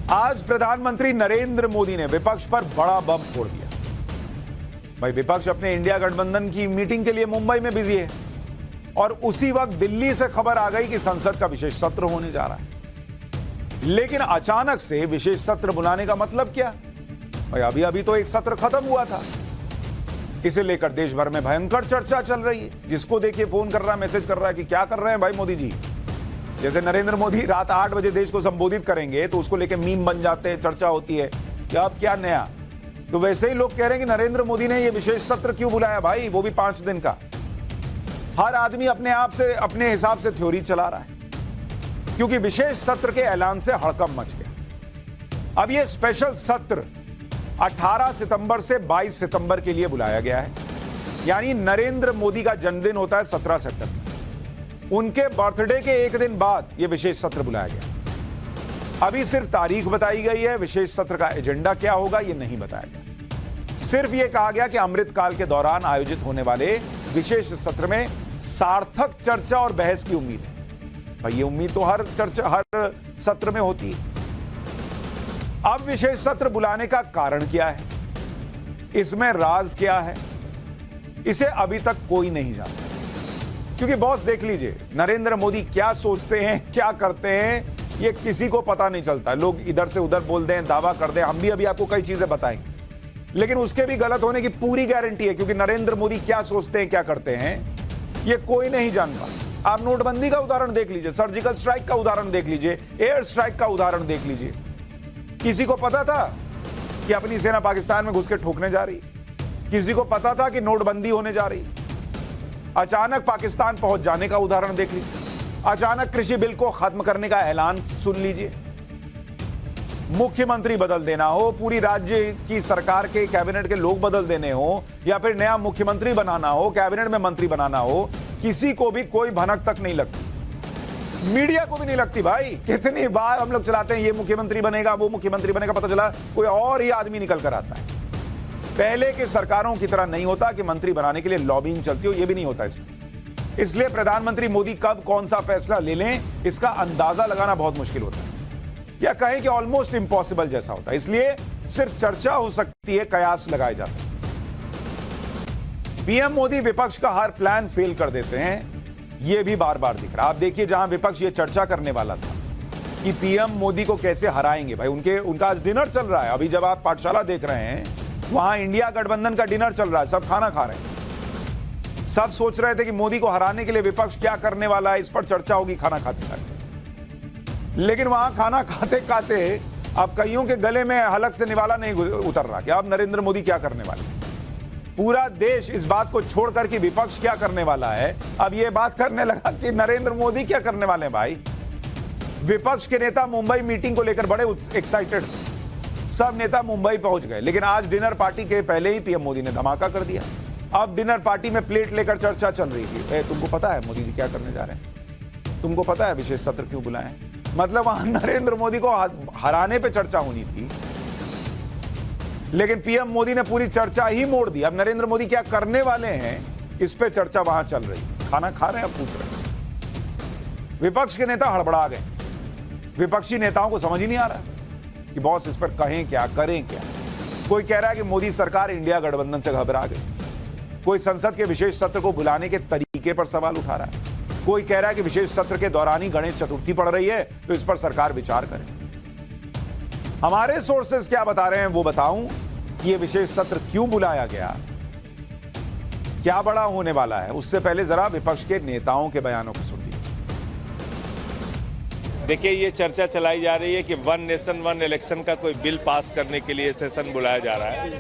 आज प्रधानमंत्री नरेंद्र मोदी ने विपक्ष पर बड़ा बम फोड़ दिया। भाई विपक्ष अपने इंडिया गठबंधन की मीटिंग के लिए मुंबई में बिजी है और उसी वक्त दिल्ली से खबर आ गई कि संसद का विशेष सत्र होने जा रहा है। लेकिन अचानक से विशेष सत्र बुलाने का मतलब क्या? भाई अभी अभी तो एक सत्र खत्म हुआ था। इसे लेकर देश भर में भयंकर चर्चा चल रही है। जिसको देखिए फोन कर रहा है, मैसेज कर रहा है कि क्या कर रहे हैं भाई मोदी जी। जैसे नरेंद्र मोदी रात 8 बजे देश को संबोधित करेंगे तो उसको लेकर मीम बन जाते हैं, चर्चा होती है कि अब क्या नया। तो वैसे ही लोग कह रहे हैं कि नरेंद्र मोदी ने यह विशेष सत्र क्यों बुलाया भाई, वो भी 5 दिन का। हर आदमी अपने आप से अपने हिसाब से थ्योरी चला रहा है, क्योंकि विशेष सत्र के ऐलान से हड़कंप मच गया। अब यह स्पेशल सत्र 18 सितंबर से 22 सितंबर के लिए बुलाया गया है। यानी नरेंद्र मोदी का जन्मदिन होता है 17 सितंबर। उनके बर्थडे के एक दिन बाद यह विशेष सत्र बुलाया गया। अभी सिर्फ तारीख बताई गई है, विशेष सत्र का एजेंडा क्या होगा यह नहीं बताया गया। सिर्फ यह कहा गया कि अमृतकाल के दौरान आयोजित होने वाले विशेष सत्र में सार्थक चर्चा और बहस की उम्मीद है। भाई ये उम्मीद तो हर सत्र में होती है। अब विशेष सत्र बुलाने का कारण क्या है, इसमें राज क्या है, इसे अभी तक कोई नहीं जानता। क्योंकि बॉस देख लीजिए, नरेंद्र मोदी क्या सोचते हैं, क्या करते हैं, ये किसी को पता नहीं चलता। लोग इधर से उधर बोल दें, दावा कर दें। हम भी अभी आपको कई चीजें बताएंगे, लेकिन उसके भी गलत होने की पूरी गारंटी है, क्योंकि नरेंद्र मोदी क्या सोचते हैं, क्या करते हैं, ये कोई नहीं जानता। आप नोटबंदी का उदाहरण देख लीजिए, सर्जिकल स्ट्राइक का उदाहरण देख लीजिए, एयर स्ट्राइक का उदाहरण देख लीजिए। किसी को पता था कि अपनी सेना पाकिस्तान में घुस के ठोकने जा रही? किसी को पता था कि नोटबंदी होने जा रही? अचानक पाकिस्तान पहुंच जाने का उदाहरण देख लीजिए। अचानक कृषि बिल को खत्म करने का ऐलान सुन लीजिए। मुख्यमंत्री बदल देना हो, पूरी राज्य की सरकार के कैबिनेट के लोग बदल देने हो, या फिर नया मुख्यमंत्री बनाना हो, कैबिनेट में मंत्री बनाना हो, किसी को भी कोई भनक तक नहीं लगती। मीडिया को भी नहीं लगती। भाई कितनी बार हम लोग चलाते हैं, ये मुख्यमंत्री बनेगा, वो मुख्यमंत्री बनेगा, पता चला कोई और ही आदमी निकल कर आता है। पहले की सरकारों की तरह नहीं होता कि मंत्री बनाने के लिए लॉबिंग चलती हो, ये भी नहीं होता इसमें। इसलिए प्रधानमंत्री मोदी कब कौन सा फैसला ले लें, इसका अंदाजा लगाना बहुत मुश्किल होता है, या कहें कि ऑलमोस्ट इंपॉसिबल जैसा होता है। इसलिए सिर्फ चर्चा हो सकती है, कयास लगाए जा सकते हैं। पीएम मोदी विपक्ष का हर प्लान फेल कर देते हैं, यह भी बार बार दिख रहा है। आप देखिए, जहां विपक्ष ये चर्चा करने वाला था कि पीएम मोदी को कैसे हराएंगे, भाई उनका आज डिनर चल रहा है। अभी जब आप पाठशाला देख रहे हैं, वहां इंडिया गठबंधन का डिनर चल रहा है, सब खाना खा रहे हैं। सब सोच रहे थे कि मोदी को हराने के लिए विपक्ष क्या करने वाला है, इस पर चर्चा होगी खाना खाते खाते। लेकिन वहां खाना खाते खाते अब कईयों के गले में हलक से निवाला नहीं उतर रहा कि अब नरेंद्र मोदी क्या करने वाले। पूरा देश इस बात को छोड़कर कि विपक्ष क्या करने वाला है, अब यह बात करने लगा कि नरेंद्र मोदी क्या करने वाले हैं। भाई विपक्ष के नेता मुंबई मीटिंग को लेकर बड़े एक्साइटेड थे, सब नेता मुंबई पहुंच गए। लेकिन आज डिनर पार्टी के पहले ही पीएम मोदी ने धमाका कर दिया। अब डिनर पार्टी में प्लेट लेकर चर्चा चल रही थी, तुमको पता है मोदी जी क्या करने जा रहे हैं, तुमको पता है विशेष सत्र क्यों बुलाए? मतलब वहां नरेंद्र मोदी को हराने पे चर्चा होनी थी, लेकिन पीएम मोदी ने पूरी चर्चा ही मोड़ दी। अब नरेंद्र मोदी क्या करने वाले हैं, इस पे चर्चा वहां चल रही। खाना खा रहे हैं, अब पूछ रहे हैं। विपक्ष के नेता हड़बड़ा गए। विपक्षी नेताओं को समझ ही नहीं आ रहा कि बॉस इस पर कहें क्या, करें क्या। कोई कह रहा है कि मोदी सरकार इंडिया गठबंधन से घबरा गई। कोई संसद के विशेष सत्र को बुलाने के तरीके पर सवाल उठा रहा है। कोई कह रहा है कि विशेष सत्र के दौरान ही गणेश चतुर्थी पड़ रही है, तो इस पर सरकार विचार करे। हमारे सोर्सेस क्या बता रहे हैं वो बताऊं कि यह विशेष सत्र क्यों बुलाया गया, क्या बड़ा होने वाला है, उससे पहले जरा विपक्ष के नेताओं के बयानों को सुनिए। देखिए, ये चर्चा चलाई जा रही है कि वन नेशन वन इलेक्शन का कोई बिल पास करने के लिए सेशन बुलाया जा रहा है।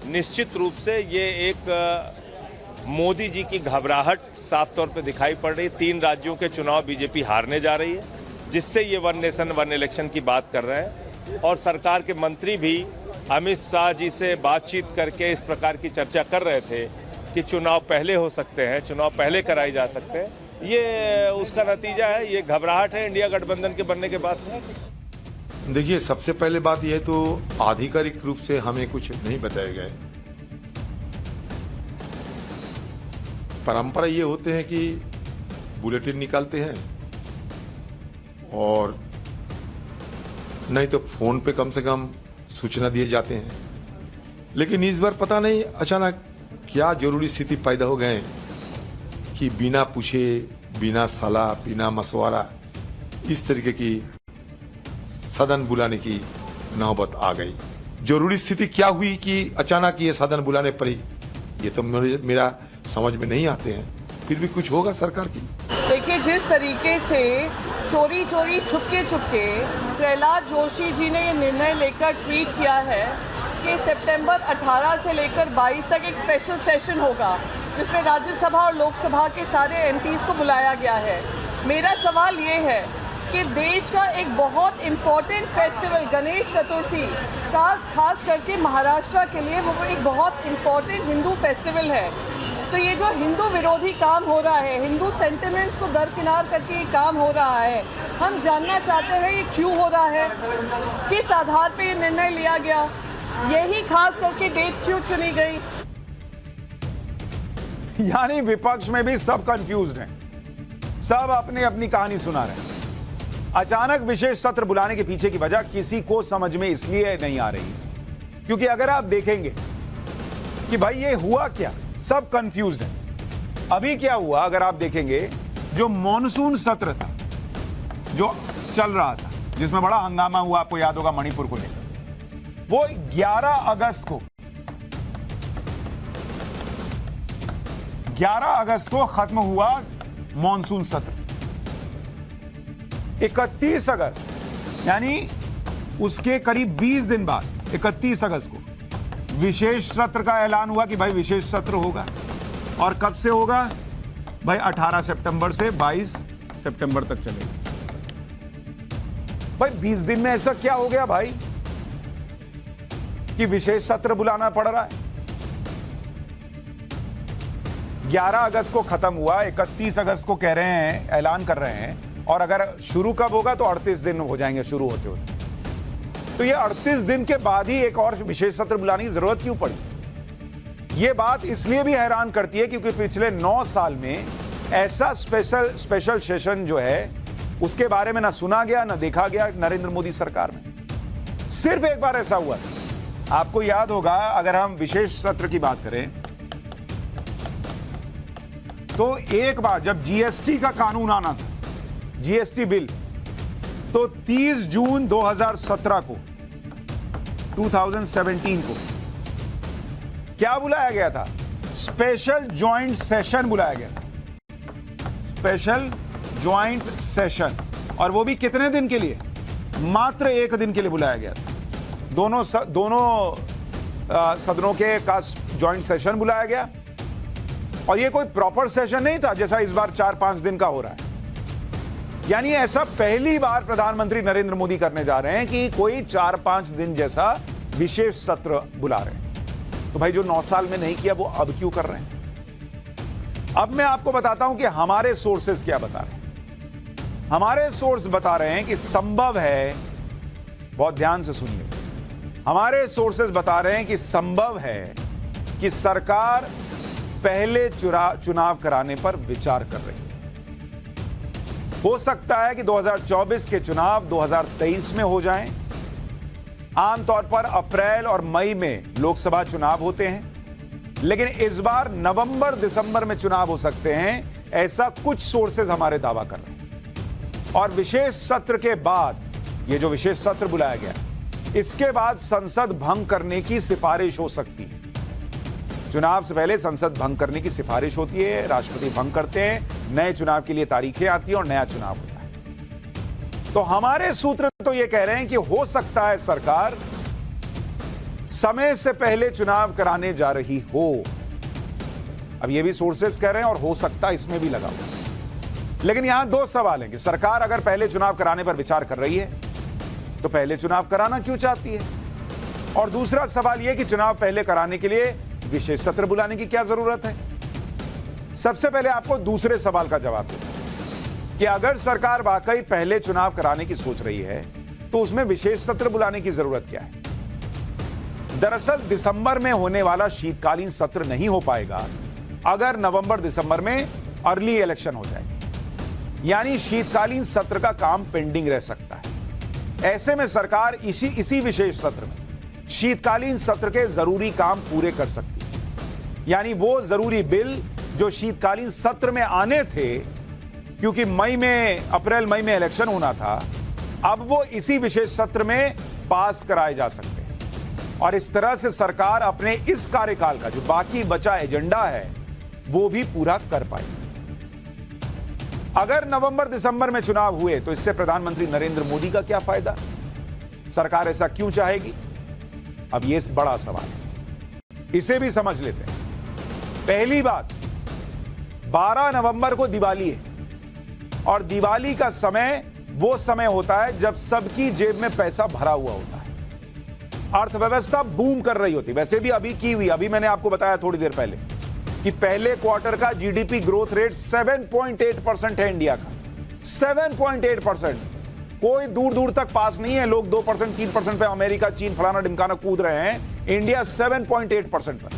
निश्चित रूप से ये एक मोदी जी की घबराहट साफ तौर पे दिखाई पड़ रही है। 3 राज्यों के चुनाव बीजेपी हारने जा रही है, जिससे ये वन नेशन वन इलेक्शन की बात कर रहे हैं। और सरकार के मंत्री भी अमित शाह जी से बातचीत करके इस प्रकार की चर्चा कर रहे थे कि चुनाव पहले हो सकते हैं, चुनाव पहले कराए जा सकते हैं। ये उसका नतीजा है, ये घबराहट है इंडिया गठबंधन के बनने के बाद से। देखिए, सबसे पहले बात यह तो आधिकारिक रूप से हमें कुछ नहीं बताए गए। परंपरा ये होते हैं कि बुलेटिन निकालते हैं और नहीं तो फोन पे कम से कम सूचना दिए जाते हैं। लेकिन इस बार पता नहीं अचानक क्या जरूरी स्थिति पैदा हो गए कि बिना पूछे, बिना सलाह, बिना मशवरा इस तरीके की सदन बुलाने की नौबत आ गई। जरूरी स्थिति क्या हुई कि अचानक ये सदन बुलाने पड़ी, ये तो मेरा समझ में नहीं आते हैं। फिर भी कुछ होगा सरकार की। देखिए, जिस तरीके से चोरी चोरी छुपके छुपके प्रहलाद जोशी जी ने ये निर्णय लेकर ट्वीट किया है कि सितंबर 18 से लेकर 22 तक एक स्पेशल सेशन होगा जिसमें राज्यसभा और लोकसभा के सारे एमपीज को बुलाया गया है। मेरा सवाल ये है कि देश का एक बहुत इम्पोर्टेंट फेस्टिवल गणेश चतुर्थी खास करके महाराष्ट्र के लिए वो एक बहुत इम्पोर्टेंट हिंदू फेस्टिवल है। तो ये जो हिंदू विरोधी काम हो रहा है, हिंदू सेंटिमेंट्स को दरकिनार करके ये काम हो रहा है, हम जानना चाहते हैं ये क्यों हो रहा है, किस आधार पे ये निर्णय लिया गया, यही खास करके डेट क्यों चुनी गई। यानी विपक्ष में भी सब कंफ्यूज्ड हैं, सब अपनी अपनी कहानी सुना रहे हैं। अचानक विशेष सत्र बुलाने के पीछे की वजह किसी को समझ में इसलिए नहीं आ रही क्योंकि अगर आप देखेंगे कि भाई ये हुआ क्या, सब कंफ्यूज्ड हैं। अभी क्या हुआ, अगर आप देखेंगे जो मॉनसून सत्र था जो चल रहा था जिसमें बड़ा हंगामा हुआ, आपको याद होगा मणिपुर को लेकर, वो 11 अगस्त को खत्म हुआ मॉनसून सत्र। 31 अगस्त यानी उसके करीब 20 दिन बाद 31 अगस्त को विशेष सत्र का ऐलान हुआ कि भाई विशेष सत्र होगा। और कब से होगा भाई? 18 सितंबर से 22 सितंबर तक चलेगा। भाई 20 दिन में ऐसा क्या हो गया भाई कि विशेष सत्र बुलाना पड़ रहा है? 11 अगस्त को खत्म हुआ, 31 अगस्त को कह रहे हैं, ऐलान कर रहे हैं, और अगर शुरू कब होगा तो 38 दिन हो जाएंगे शुरू होते होते। तो ये 38 दिन के बाद ही एक और विशेष सत्र बुलाने की जरूरत क्यों पड़ी? ये बात इसलिए भी हैरान करती है क्योंकि पिछले 9 साल में ऐसा स्पेशल सेशन जो है उसके बारे में ना सुना गया ना देखा गया नरेंद्र मोदी सरकार में। सिर्फ एक बार ऐसा हुआ। आपको याद होगा, अगर हम विशेष सत्र की बात करें तो एक बार जब जीएसटी का कानून आना था, जीएसटी बिल, तो 30 जून 2017 को 2017 को क्या बुलाया गया था? स्पेशल जॉइंट सेशन बुलाया गया था, स्पेशल जॉइंट सेशन। और वो भी कितने दिन के लिए? मात्र 1 दिन के लिए बुलाया गया था। दोनों सदनों के का जॉइंट सेशन बुलाया गया, और ये कोई प्रॉपर सेशन नहीं था जैसा इस बार 4-5 दिन का हो रहा है। यानी ऐसा पहली बार प्रधानमंत्री नरेंद्र मोदी करने जा रहे हैं कि कोई 4-5 दिन जैसा विशेष सत्र बुला रहे हैं। तो भाई जो 9 साल में नहीं किया वो अब क्यों कर रहे हैं? अब मैं आपको बताता हूं कि हमारे सोर्सेस क्या बता रहे हैं। हमारे सोर्स बता रहे हैं कि संभव है, बहुत ध्यान से सुनिए, हमारे सोर्सेस बता रहे हैं कि संभव है कि सरकार पहले चुनाव कराने पर विचार कर रही है। हो सकता है कि 2024 के चुनाव 2023 में हो जाएं। आमतौर पर अप्रैल और मई में लोकसभा चुनाव होते हैं, लेकिन इस बार नवंबर दिसंबर में चुनाव हो सकते हैं, ऐसा कुछ सोर्सेज हमारे दावा कर रहे हैं। और विशेष सत्र के बाद, ये जो विशेष सत्र बुलाया गया, इसके बाद संसद भंग करने की सिफारिश हो सकती है। चुनाव से पहले संसद भंग करने की सिफारिश होती है, राष्ट्रपति भंग करते हैं, नए चुनाव के लिए तारीखें आती हैं और नया चुनाव होता है। तो हमारे सूत्र तो ये कह रहे हैं कि हो सकता है सरकार समय से पहले चुनाव कराने जा रही हो। अब ये भी सोर्सेस कह रहे हैं और हो सकता है इसमें भी लगा हुआ। लेकिन यहां 2 सवाल हैं कि सरकार अगर पहले चुनाव कराने पर विचार कर रही है तो पहले चुनाव कराना क्यों चाहती है? और दूसरा सवाल यह कि चुनाव पहले कराने के लिए विशेष सत्र बुलाने की क्या जरूरत है? सबसे पहले आपको दूसरे सवाल का जवाब दें कि अगर सरकार वाकई पहले चुनाव कराने की सोच रही है तो उसमें विशेष सत्र बुलाने की जरूरत क्या है? दरअसल दिसंबर में होने वाला शीतकालीन सत्र नहीं हो पाएगा अगर नवंबर दिसंबर में अर्ली इलेक्शन हो जाए। यानी शीतकालीन सत्र का काम पेंडिंग रह सकता है। ऐसे में सरकार इसी विशेष सत्र में शीतकालीन सत्र के जरूरी काम पूरे कर सकती है। यानी वो जरूरी बिल जो शीतकालीन सत्र में आने थे, क्योंकि अप्रैल मई में इलेक्शन होना था, अब वो इसी विशेष सत्र में पास कराए जा सकते हैं। और इस तरह से सरकार अपने इस कार्यकाल का जो बाकी बचा एजेंडा है वो भी पूरा कर पाएगी। अगर नवंबर दिसंबर में चुनाव हुए तो इससे प्रधानमंत्री नरेंद्र मोदी का क्या फायदा? सरकार ऐसा क्यों चाहेगी? अब ये बड़ा सवाल है, इसे भी समझ लेते हैं। पहली बात, 12 नवंबर को दिवाली है और दिवाली का समय वो समय होता है जब सबकी जेब में पैसा भरा हुआ होता है, अर्थव्यवस्था बूम कर रही होती। वैसे भी अभी की हुई, अभी मैंने आपको बताया थोड़ी देर पहले कि पहले क्वार्टर का जीडीपी ग्रोथ रेट 7.8% है इंडिया का। 7.8%। कोई दूर दूर तक पास नहीं है। लोग 2% 3% पे अमेरिका, चीन, फलाना ढिमकाना कूद रहे हैं। इंडिया 7.8% पर।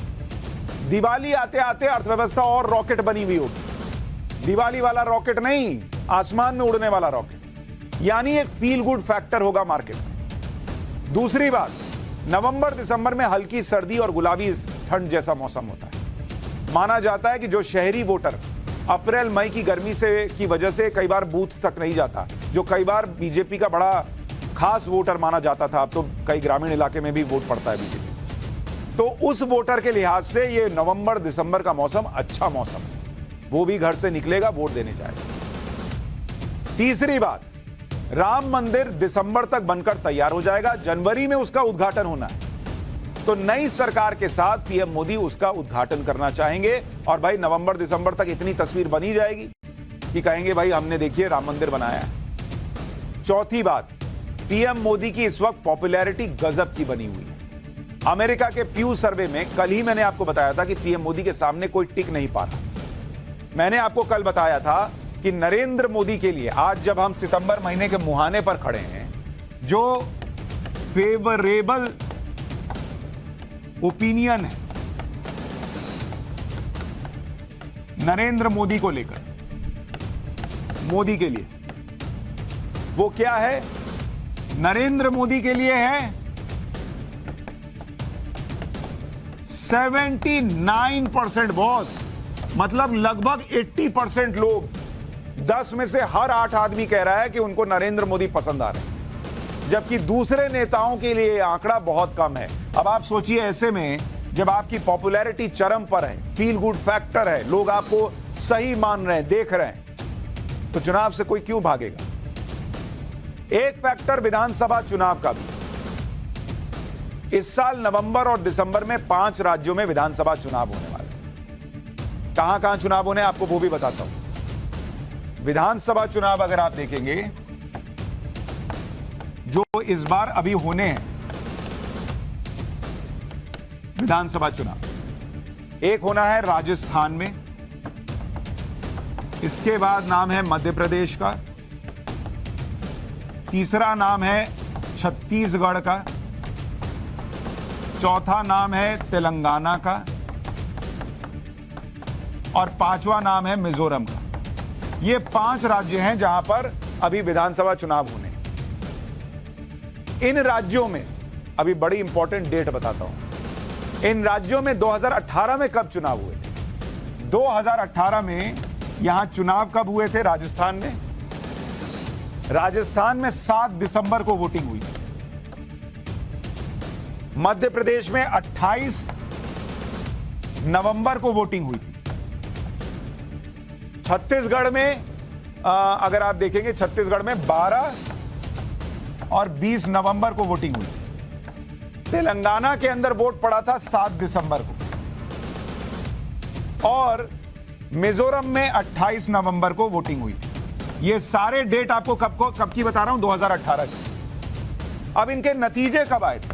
दिवाली आते आते अर्थव्यवस्था और रॉकेट बनी हुई होगी। दिवाली वाला रॉकेट नहीं, आसमान में उड़ने वाला रॉकेट। यानी एक फील गुड फैक्टर होगा मार्केट में। दूसरी बात, नवंबर दिसंबर में हल्की सर्दी और गुलाबी ठंड जैसा मौसम होता है। माना जाता है कि जो शहरी वोटर अप्रैल मई की गर्मी की वजह से कई बार बूथ तक नहीं जाता, जो कई बार बीजेपी का बड़ा खास वोटर माना जाता था, अब तो कई ग्रामीण इलाके में भी वोट पड़ता है बीजेपी, तो उस वोटर के लिहाज से ये नवंबर दिसंबर का मौसम अच्छा मौसम है। वो भी घर से निकलेगा, वोट देने जाएगा। तीसरी बात, राम मंदिर दिसंबर तक बनकर तैयार हो जाएगा, जनवरी में उसका उद्घाटन होना है। तो नई सरकार के साथ पीएम मोदी उसका उद्घाटन करना चाहेंगे और भाई नवंबर दिसंबर तक इतनी तस्वीर बनी जाएगी कि कहेंगे भाई हमने देखिए राम मंदिर बनाया है। चौथी बात, पीएम मोदी की इस वक्त पॉपुलैरिटी गजब की बनी हुई है। अमेरिका के प्यू सर्वे में कल ही मैंने आपको बताया था कि पीएम मोदी के सामने कोई टिक नहीं पा रहा। मैंने आपको कल बताया था कि नरेंद्र मोदी के लिए आज जब हम सितंबर महीने के मुहाने पर खड़े हैं, जो फेवरेबल ओपिनियन है नरेंद्र मोदी को लेकर, मोदी के लिए, वो क्या है? नरेंद्र मोदी के लिए है 79% बॉस, मतलब लगभग 80% लोग, 10 में से हर 8 आदमी कह रहा है कि उनको नरेंद्र मोदी पसंद आ रहे हैं, जबकि दूसरे नेताओं के लिए आंकड़ा बहुत कम है। अब आप सोचिए, ऐसे में जब आपकी पॉपुलैरिटी चरम पर है, फील गुड फैक्टर है, लोग आपको सही मान रहे हैं, देख रहे हैं, तो चुनाव से कोई क्यों भागेगा? एक फैक्टर विधानसभा चुनाव का भी। इस साल नवंबर और दिसंबर में 5 राज्यों में विधानसभा चुनाव होने वाले हैं। कहां चुनाव होने, आपको वो भी बताता हूं। विधानसभा चुनाव अगर आप देखेंगे जो इस बार अभी होने हैं, विधानसभा चुनाव, एक होना है राजस्थान में, इसके बाद नाम है मध्य प्रदेश का, तीसरा नाम है छत्तीसगढ़ का, चौथा नाम है तेलंगाना का और 5वां नाम है मिजोरम का। ये 5 राज्य हैं जहां पर अभी विधानसभा चुनाव होने। इन राज्यों में अभी बड़ी इंपॉर्टेंट डेट बताता हूं। इन राज्यों में 2018 में कब चुनाव हुए थे? 2018 में यहां चुनाव कब हुए थे? राजस्थान में। राजस्थान में 7 दिसंबर को वोटिंग हुई थी। मध्य प्रदेश में 28 नवंबर को वोटिंग हुई थी। छत्तीसगढ़ में अगर आप देखेंगे, छत्तीसगढ़ में 12 और 20 नवंबर को वोटिंग हुई। तेलंगाना के अंदर वोट पड़ा था 7 दिसंबर को और मिजोरम में 28 नवंबर को वोटिंग हुई थी। ये सारे डेट आपको कब की बता रहा हूं? 2018 की। अब इनके नतीजे कब आए थे?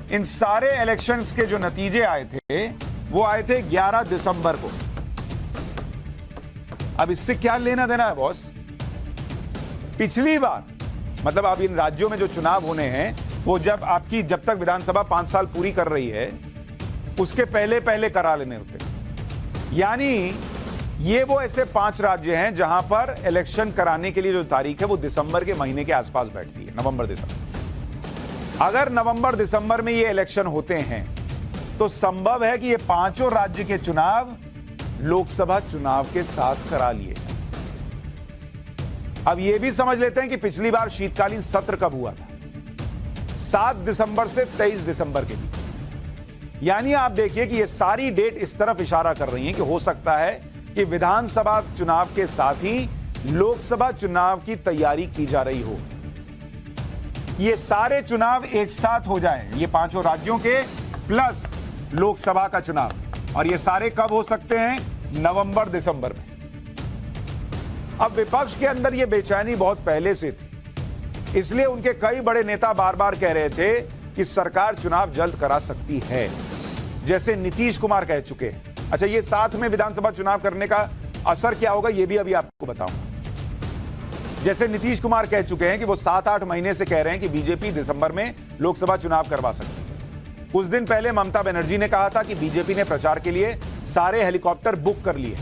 इन सारे इलेक्शंस के जो नतीजे आए थे वो आए थे 11 दिसंबर को। अब इससे क्या लेना देना है बॉस? पिछली बार, मतलब अब इन राज्यों में जो चुनाव होने हैं वो जब तक विधानसभा 5 साल पूरी कर रही है उसके पहले करा लेने होते। यानी ये वो ऐसे 5 राज्य हैं जहां पर इलेक्शन कराने के लिए जो तारीख है वो दिसंबर के महीने के आसपास बैठती है, नवंबर दिसंबर। अगर नवंबर दिसंबर में ये इलेक्शन होते हैं तो संभव है कि ये 5 राज्य के चुनाव लोकसभा चुनाव के साथ करा लिए। अब ये भी समझ लेते हैं कि पिछली बार शीतकालीन सत्र कब हुआ था, 7 दिसंबर से 23 दिसंबर के बीच। यानी आप देखिए कि ये सारी डेट इस तरफ इशारा कर रही हैं कि हो सकता है कि विधानसभा चुनाव के साथ ही लोकसभा चुनाव की तैयारी की जा रही हो। ये सारे चुनाव एक साथ हो जाएं, ये 5 राज्यों के प्लस लोकसभा का चुनाव, और ये सारे कब हो सकते हैं, नवंबर दिसंबर में। अब विपक्ष के अंदर ये बेचैनी बहुत पहले से थी, इसलिए उनके कई बड़े नेता बार बार कह रहे थे कि सरकार चुनाव जल्द करा सकती है, जैसे नीतीश कुमार कह चुके हैं। अच्छा, ये साथ में विधानसभा चुनाव करने का असर क्या होगा ये भी अभी आपको बताऊंगा। जैसे नीतीश कुमार कह चुके हैं कि वो 7-8 महीने से कह रहे हैं कि बीजेपी दिसंबर में लोकसभा चुनाव करवा सकती है। कुछ दिन पहले ममता बनर्जी ने कहा था कि बीजेपी ने प्रचार के लिए सारे हेलीकॉप्टर बुक कर लिए।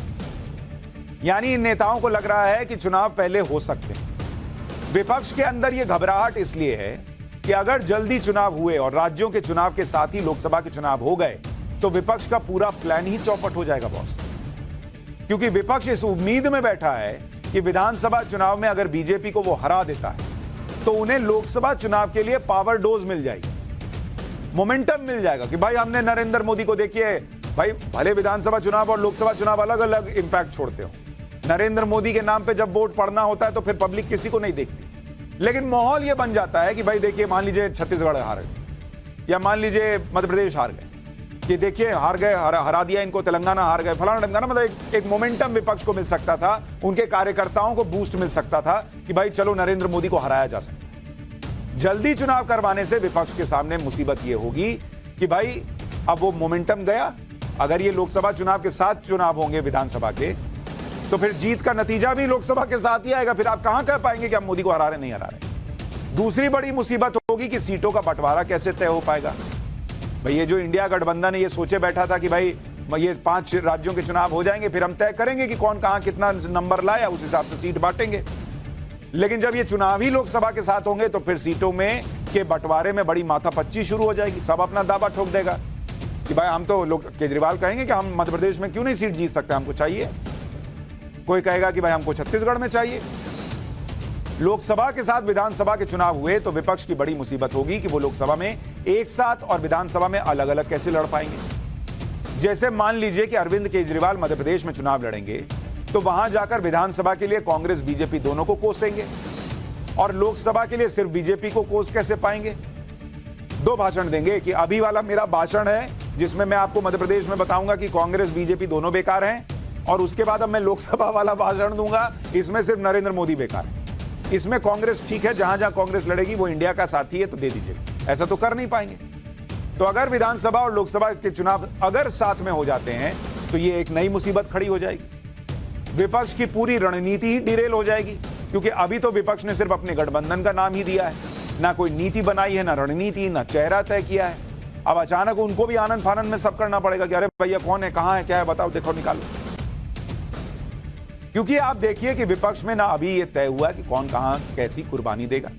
यानी इन नेताओं को लग रहा है कि चुनाव पहले हो सकते हैं। विपक्ष के अंदर यह घबराहट इसलिए है कि अगर जल्दी चुनाव हुए और राज्यों के चुनाव के साथ ही लोकसभा के चुनाव हो गए तो विपक्ष का पूरा प्लान ही चौपट हो जाएगा बॉस। क्योंकि विपक्ष इस उम्मीद में बैठा है कि विधानसभा चुनाव में अगर बीजेपी को वो हरा देता है तो उन्हें लोकसभा चुनाव के लिए पावर डोज मिल जाएगी, मोमेंटम मिल जाएगा कि भाई हमने नरेंद्र मोदी को, देखिए भाई भले विधानसभा चुनाव और लोकसभा चुनाव अलग अलग इंपैक्ट छोड़ते हो, नरेंद्र मोदी के नाम पे जब वोट पड़ना होता है तो फिर पब्लिक किसी को नहीं देखती। लेकिन माहौल ये बन जाता है कि भाई देखिए, मान लीजिए छत्तीसगढ़ हार गए या मान लीजिए मध्य प्रदेश हार गए, कि देखिए हार गए, हरा दिया इनको, तेलंगाना हार गए, फलाना ढमकाना, मतलब एक मोमेंटम विपक्ष को मिल सकता था, उनके कार्यकर्ताओं को बूस्ट मिल सकता था कि भाई चलो नरेंद्र मोदी को हराया जा सकता है। जल्दी चुनाव करवाने से विपक्ष के सामने मुसीबत ये होगी कि भाई अब वो मोमेंटम गया। अगर ये लोकसभा चुनाव के साथ चुनाव होंगे विधानसभा के, तो फिर जीत का नतीजा भी लोकसभा के साथ ही आएगा। फिर आप कहां कह पाएंगे कि आप मोदी को हरा रहे नहीं हरा रहे। दूसरी बड़ी मुसीबत होगी कि सीटों का बंटवारा कैसे तय हो पाएगा। भाई ये जो इंडिया गठबंधन है ये सोचे बैठा था कि भाई ये 5 राज्यों के चुनाव हो जाएंगे, फिर हम तय करेंगे कि कौन कहां कितना नंबर लाया, उस हिसाब से सीट बांटेंगे। लेकिन जब ये चुनाव ही लोकसभा के साथ होंगे तो फिर सीटों में के बंटवारे में बड़ी माथापच्ची शुरू हो जाएगी। सब अपना दावा ठोक देगा कि भाई हम तो लोग, केजरीवाल कहेंगे कि हम मध्य प्रदेश में क्यों नहीं सीट जीत सकते, हमको चाहिए। कोई कहेगा कि भाई हमको छत्तीसगढ़ में चाहिए। लोकसभा के साथ विधानसभा के चुनाव हुए तो विपक्ष की बड़ी मुसीबत होगी कि वो लोकसभा में एक साथ और विधानसभा में अलग अलग कैसे लड़ पाएंगे। जैसे मान लीजिए कि अरविंद केजरीवाल मध्य प्रदेश में चुनाव लड़ेंगे तो वहां जाकर विधानसभा के लिए कांग्रेस बीजेपी दोनों को कोसेंगे और लोकसभा के लिए सिर्फ बीजेपी को कोस कैसे पाएंगे। 2 भाषण देंगे कि अभी वाला मेरा भाषण है जिसमें मैं आपको मध्य प्रदेश में बताऊंगा कि कांग्रेस बीजेपी दोनों बेकार हैं, और उसके बाद अब मैं लोकसभा वाला भाषण दूंगा, इसमें सिर्फ नरेंद्र मोदी बेकार है। इसमें कांग्रेस ठीक है, जहां जहां कांग्रेस लड़ेगी वो इंडिया का साथी है तो दे दीजिएगा। ऐसा तो कर नहीं पाएंगे। तो अगर विधानसभा और लोकसभा के चुनाव अगर साथ में हो जाते हैं तो ये एक नई मुसीबत खड़ी हो जाएगी। विपक्ष की पूरी रणनीति ही डिरेल हो जाएगी, क्योंकि अभी तो विपक्ष ने सिर्फ अपने गठबंधन का नाम ही दिया है, ना कोई नीति बनाई है, ना रणनीति, ना चेहरा तय किया है। अब अचानक उनको भी आनंद फानंद में सब करना पड़ेगा कि अरे भैया कौन है, कहां है, क्या है, बताओ, देखो, निकालो। क्योंकि आप देखिए कि विपक्ष में ना अभी यह तय हुआ कि कौन कहां कैसी कुर्बानी देगा।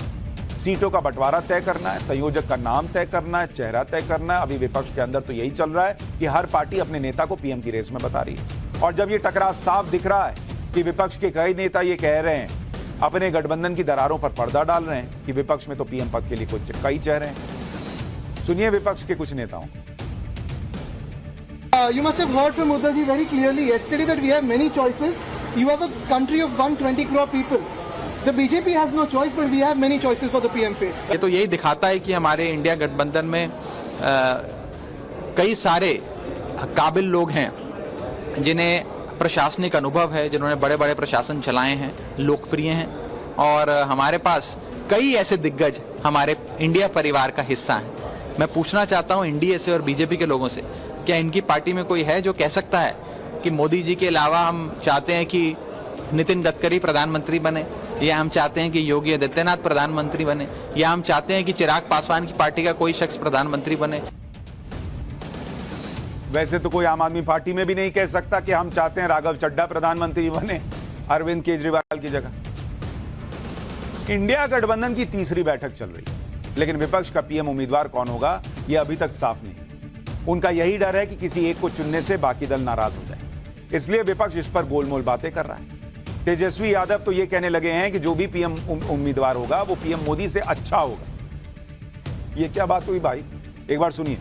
सीटों का बंटवारा तय करना है, संयोजक का नाम तय करना है, चेहरा तय करना है। अभी विपक्ष के अंदर तो यही चल रहा है कि हर पार्टी अपने नेता को पीएम की रेस में बता रही है। और जब ये टकराव साफ दिख रहा है कि विपक्ष के कई नेता ये कह रहे हैं, अपने गठबंधन की दरारों पर पर्दा डाल रहे हैं कि विपक्ष में तो पीएम पद के लिए कुछ कई चेहरे हैं। सुनिए विपक्ष के कुछ नेताओं। You must have heard from Uddhav ji very clearly yesterday that we have many choices. You have a country of 120 crore people. The BJP has no choice, but we have many choices for the PM face. ये तो यही दिखाता है कि हमारे India गठबंधन में कई सारे काबिल लोग हैं जिन्हें प्रशासनिक अनुभव है, जिन्होंने बड़े बड़े प्रशासन चलाए हैं, लोकप्रिय हैं, और हमारे पास कई ऐसे दिग्गज हमारे इंडिया परिवार का हिस्सा हैं। मैं पूछना चाहता हूं एनडीए से और बीजेपी के लोगों से, क्या इनकी पार्टी में कोई है जो कह सकता है कि मोदी जी के अलावा हम चाहते हैं कि नितिन गडकरी प्रधानमंत्री बने, या हम चाहते हैं कि योगी आदित्यनाथ प्रधानमंत्री बने, या हम चाहते हैं कि चिराग पासवान की पार्टी का कोई शख्स प्रधानमंत्री बने। वैसे तो कोई आम आदमी पार्टी में भी नहीं कह सकता कि हम चाहते हैं राघव चड्ढा प्रधानमंत्री बने अरविंद केजरीवाल की जगह। इंडिया गठबंधन की तीसरी बैठक चल रही है, लेकिन विपक्ष का पीएम उम्मीदवार कौन होगा यह अभी तक साफ नहीं। उनका यही डर है कि किसी एक को चुनने से बाकी दल नाराज हो जाए, इसलिए विपक्ष इस पर गोलमोल बातें कर रहा है। तेजस्वी यादव तो यह कहने लगे हैं कि जो भी पीएम उम्मीदवार होगा वो पीएम मोदी से अच्छा होगा। ये क्या बात हुई भाई, एक बार सुनिए।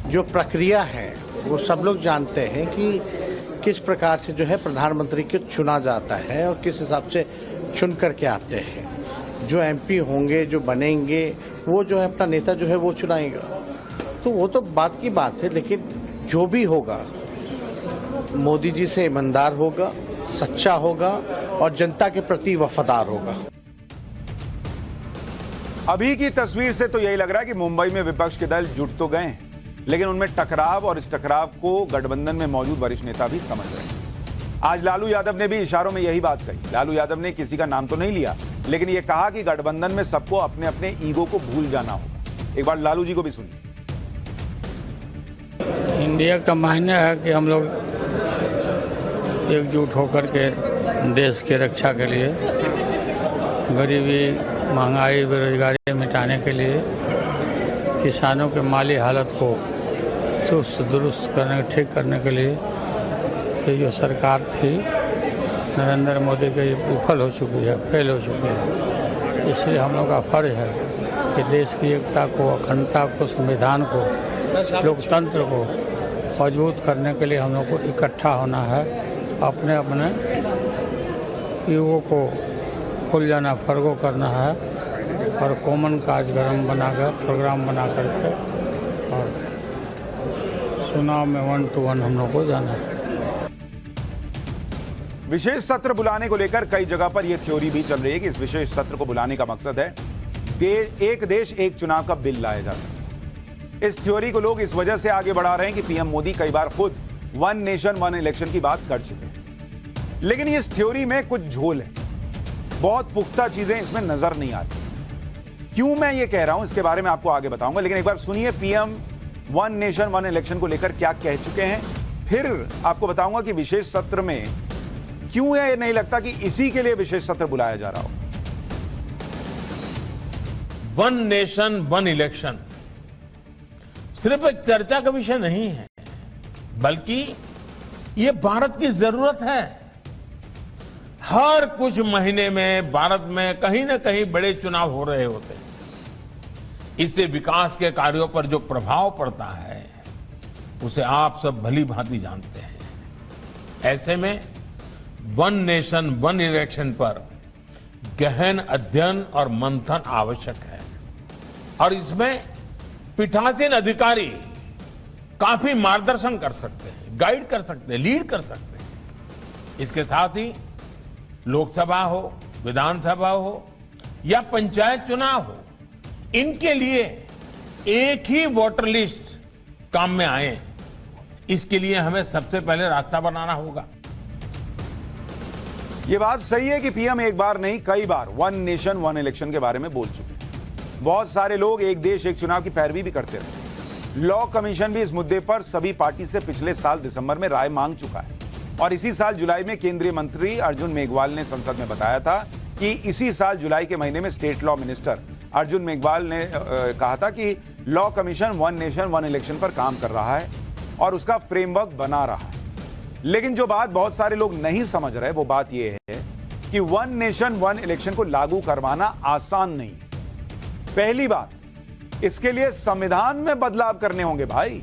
जो प्रक्रिया है वो सब लोग जानते हैं कि किस प्रकार से जो है प्रधानमंत्री को चुना जाता है और किस हिसाब से चुन करके आते हैं। जो एमपी होंगे, जो बनेंगे, वो जो है अपना नेता जो है वो चुनाएगा। तो वो तो बात की बात है, लेकिन जो भी होगा मोदी जी से ईमानदार होगा, सच्चा होगा और जनता के प्रति वफादार होगा। अभी की तस्वीर से तो यही लग रहा है कि मुंबई में विपक्ष के दल जुट तो गए हैं, लेकिन उनमें टकराव और इस टकराव को गठबंधन में मौजूद वरिष्ठ नेता भी समझ रहे हैं। आज लालू यादव ने भी इशारों में यही बात कही। लालू यादव ने किसी का नाम तो नहीं लिया, लेकिन यह कहा कि गठबंधन में सबको अपने अपने ईगो को भूल जाना होगा। एक बार लालू जी को भी सुनिए। इंडिया का मायने है कि हम लोग एकजुट होकर के देश की रक्षा के लिए, गरीबी, महंगाई, बेरोजगारी मिटाने के लिए, किसानों के माली हालत को चुस्त दुरुस्त करने, ठीक करने के लिए ये जो सरकार थी नरेंद्र मोदी की विफल हो चुकी है, फेल हो चुकी है। इसलिए हम लोग का फर्ज है कि देश की एकता को, अखंडता को, संविधान को, लोकतंत्र को मजबूत करने के लिए हम लोग को इकट्ठा होना है। अपने अपने युवकों को खुल जाना, फर्गो करना है और कॉमन कार्यक्रम बनाकर, प्रोग्राम बना करके और चुनाव में 1 to 1 हम लोग को जाना है। विशेष सत्र बुलाने को लेकर कई जगह पर यह थ्योरी भी चल रही है कि इस विशेष सत्र को बुलाने का मकसद है एक देश एक चुनाव का बिल लाया जा सके। इस थ्योरी को लोग इस वजह से आगे बढ़ा रहे हैं कि पीएम मोदी कई बार खुद 1 नेशन 1 इलेक्शन की बात कर चुके हैं, लेकिन इस थ्योरी में कुछ झोल है, बहुत पुख्ता चीजें इसमें नजर नहीं आती। क्यों मैं ये कह रहा हूं इसके बारे में आपको आगे बताऊंगा, लेकिन एक बार सुनिए पीएम 1 नेशन 1 इलेक्शन को लेकर क्या कह चुके हैं, फिर आपको बताऊंगा कि विशेष सत्र में क्यों है। ये नहीं लगता कि इसी के लिए विशेष सत्र बुलाया जा रहा हो। 1 नेशन 1 इलेक्शन सिर्फ एक चर्चा का विषय नहीं है, बल्कि ये भारत की जरूरत है। हर कुछ महीने में भारत में कहीं ना कहीं बड़े चुनाव हो रहे होते हैं। इससे विकास के कार्यों पर जो प्रभाव पड़ता है उसे आप सब भली भांति जानते हैं। ऐसे में 1 नेशन 1 इलेक्शन पर गहन अध्ययन और मंथन आवश्यक है और इसमें पीठासीन अधिकारी काफी मार्गदर्शन कर सकते हैं, गाइड कर सकते हैं, लीड कर सकते हैं। इसके साथ ही लोकसभा हो, विधानसभा हो या पंचायत चुनाव हो, इनके लिए एक ही वोटर लिस्ट काम में आए, इसके लिए हमें सबसे पहले रास्ता बनाना होगा। यह बात सही है कि पीएम एक बार नहीं कई बार 1 नेशन 1 इलेक्शन के बारे में बोल चुके हैं। बहुत सारे लोग एक देश एक चुनाव की पैरवी भी करते रहे। लॉ कमीशन भी इस मुद्दे पर सभी पार्टी से पिछले साल दिसंबर में राय मांग चुका है और इसी साल जुलाई में केंद्रीय मंत्री अर्जुन मेघवाल ने संसद में बताया था कि इसी साल जुलाई के महीने में state law minister Arjun Meghwal ने कहा था कि लॉ कमीशन 1 नेशन 1 इलेक्शन पर काम कर रहा है और उसका फ्रेमवर्क बना रहा है। लेकिन जो बात बहुत सारे लोग नहीं समझ रहे वो बात यह है कि 1 नेशन 1 इलेक्शन को लागू करवाना आसान नहीं है। पहली बात, इसके लिए संविधान में बदलाव करने होंगे भाई,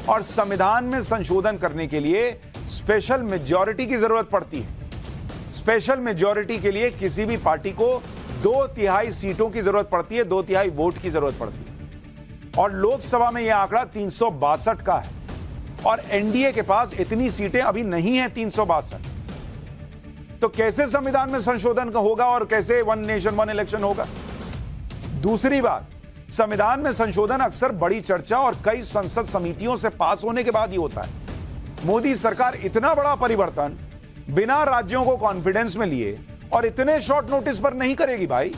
और संविधान में संशोधन करने के लिए स्पेशल मेजॉरिटी की जरूरत पड़ती है। स्पेशल मेजॉरिटी के लिए किसी भी पार्टी को 2/3 सीटों की जरूरत पड़ती है, 2/3 वोट की जरूरत पड़ती है और लोकसभा में यह आंकड़ा 362 का है और एनडीए के पास इतनी सीटें अभी नहीं है 362। तो कैसे संविधान में संशोधन का होगा और कैसे 1 नेशन 1 इलेक्शन होगा। दूसरी बात, संविधान में संशोधन अक्सर बड़ी चर्चा और कई संसद समितियों से पास होने के बाद ही होता है। मोदी सरकार इतना बड़ा परिवर्तन बिना राज्यों को कॉन्फिडेंस में लिए और इतने शॉर्ट नोटिस पर नहीं करेगी भाई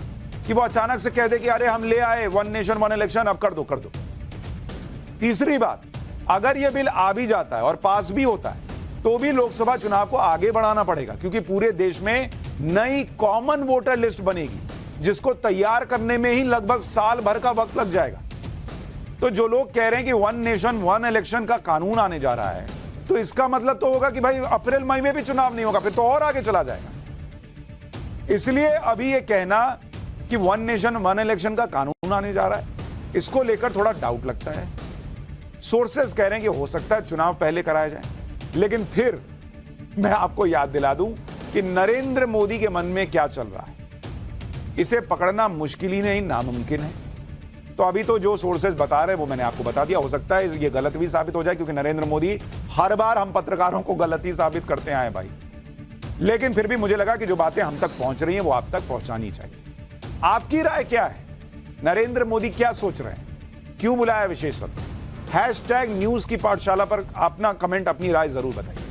कि वो अचानक से कह दे कि अरे हम ले आए 1 नेशन 1 इलेक्शन, अब कर दो। तीसरी बात, अगर यह बिल आ भी जाता है और पास भी होता है तो भी लोकसभा चुनाव को आगे बढ़ाना पड़ेगा, क्योंकि पूरे देश में नई कॉमन वोटर लिस्ट बनेगी जिसको तैयार करने में ही लगभग साल भर का वक्त लग जाएगा। तो जो लोग कह रहे हैं कि वन नेशन वन इलेक्शन का कानून आने जा रहा है, तो इसका मतलब तो होगा कि भाई अप्रैल मई में भी चुनाव नहीं होगा, फिर तो और आगे चला जाएगा। इसलिए अभी ये कहना कि वन नेशन वन इलेक्शन का कानून आने जा रहा है, इसको लेकर थोड़ा डाउट लगता है। सोर्सेस कह रहे हैं कि हो सकता है चुनाव पहले कराया जाए, लेकिन फिर मैं आपको याद दिला दूं कि नरेंद्र मोदी के मन में क्या चल रहा है, इसे पकड़ना मुश्किल ही नहीं नामुमकिन है। तो अभी तो जो सोर्सेज बता रहे हैं वो मैंने आपको बता दिया, हो सकता है ये गलत भी साबित हो जाए, क्योंकि नरेंद्र मोदी हर बार हम पत्रकारों को गलत ही साबित करते आए भाई। लेकिन फिर भी मुझे लगा कि जो बातें हम तक पहुंच रही हैं वो आप तक पहुंचानी चाहिए। आपकी राय क्या है? नरेंद्र मोदी क्या सोच रहे हैं? क्यों बुलाया विशेष सत्र? #न्यूज की पाठशाला पर अपना कमेंट, अपनी राय जरूर बताइए।